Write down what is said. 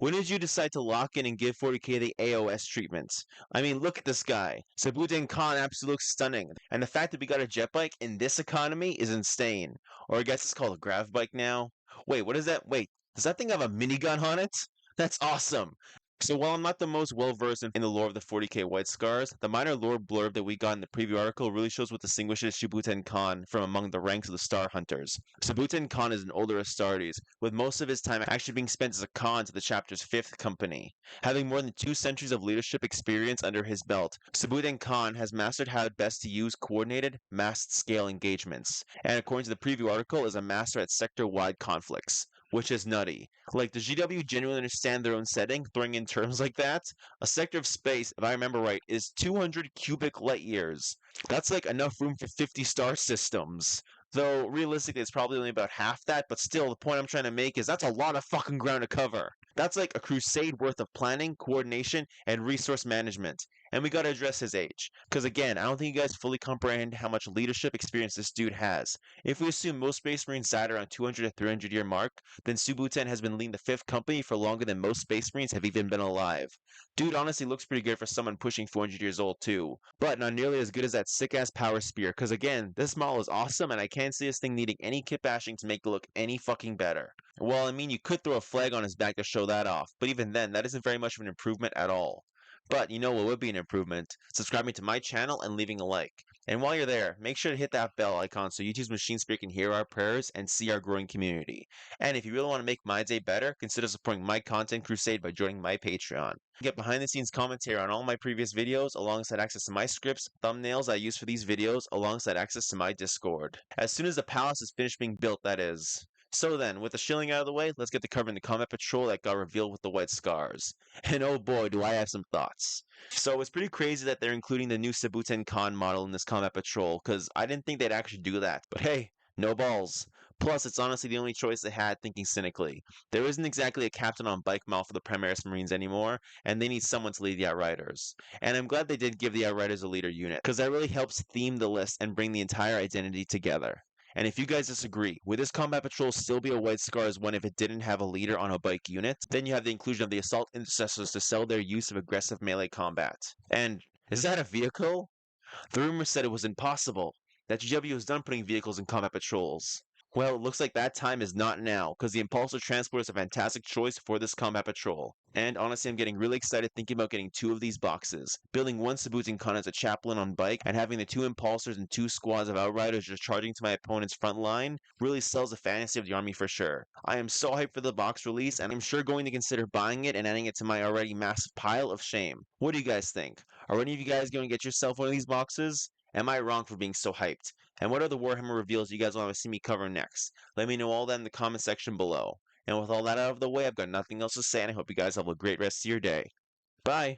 When did you decide to lock in and give 40k the AOS treatment? I mean, look at this guy. Sabuten Khan absolutely looks stunning. And the fact that we got a jet bike in this economy is insane. Or I guess it's called a grav-bike now. Wait, what is that? Wait, does that thing have a minigun on it? That's awesome. So while I'm not the most well-versed in the lore of the 40k White Scars, the minor lore blurb that we got in the preview article really shows what distinguishes Shibuten Khan from among the ranks of the Star Hunters. Shibuten Khan is an older Astartes, with most of his time actually being spent as a Khan to the chapter's 5th company. Having more than 2 centuries of leadership experience under his belt, Shibuten Khan has mastered how best to use coordinated, mass-scale engagements, and according to the preview article, is a master at sector-wide conflicts. Which is nutty. Like, does GW genuinely understand their own setting, throwing in terms like that? A sector of space, if I remember right, is 200 cubic light years. That's like enough room for 50 star systems. Though, realistically, it's probably only about half that, but still, the point I'm trying to make is that's a lot of fucking ground to cover. That's like a crusade worth of planning, coordination, and resource management. And we gotta address his age. Because again, I don't think you guys fully comprehend how much leadership experience this dude has. If we assume most Space Marines died around 200 to 300 year mark, then Subuten has been leading the 5th company for longer than most Space Marines have even been alive. Dude honestly looks pretty good for someone pushing 400 years old too, but not nearly as good as that sick-ass power spear, cause again, this model is awesome and I can't see this thing needing any kit bashing to make it look any fucking better. Well, I mean, you could throw a flag on his back to show that off, but even then, that isn't very much of an improvement at all. But you know what would be an improvement? Subscribing to my channel and leaving a like. And while you're there, make sure to hit that bell icon so YouTube's machine speaker can hear our prayers and see our growing community. And if you really want to make my day better, consider supporting my content crusade by joining my Patreon. Get behind the scenes commentary on all my previous videos, alongside access to my scripts, thumbnails I use for these videos, alongside access to my Discord. As soon as the palace is finished being built, that is. So then, with the shilling out of the way, let's get to covering the combat patrol that got revealed with the White Scars. And oh boy, do I have some thoughts. So it's pretty crazy that they're including the new Sabuten Khan model in this combat patrol, because I didn't think they'd actually do that. But hey, no balls. Plus, it's honestly the only choice they had, thinking cynically. There isn't exactly a captain on bike model for the Primaris Marines anymore, and they need someone to lead the Outriders. And I'm glad they did give the Outriders a leader unit, because that really helps theme the list and bring the entire identity together. And if you guys disagree, would this combat patrol still be a White Scars one if it didn't have a leader on a bike unit? Then you have the inclusion of the Assault Intercessors to sell their use of aggressive melee combat. And is that a vehicle? The rumor said it was impossible, that GW was done putting vehicles in combat patrols. Well, it looks like that time is not now, because the Impulsor Transport is a fantastic choice for this combat patrol. And honestly, I'm getting really excited thinking about getting 2 of these boxes. Building one Sabuten Khan as a chaplain on bike, and having the 2 Impulsors and 2 squads of Outriders just charging to my opponent's front line really sells the fantasy of the army for sure. I am so hyped for the box release, and I'm sure going to consider buying it and adding it to my already massive pile of shame. What do you guys think? Are any of you guys going to get yourself one of these boxes? Am I wrong for being so hyped? And what are the Warhammer reveals you guys want to see me cover next? Let me know all that in the comment section below. And with all that out of the way, I've got nothing else to say, and I hope you guys have a great rest of your day. Bye!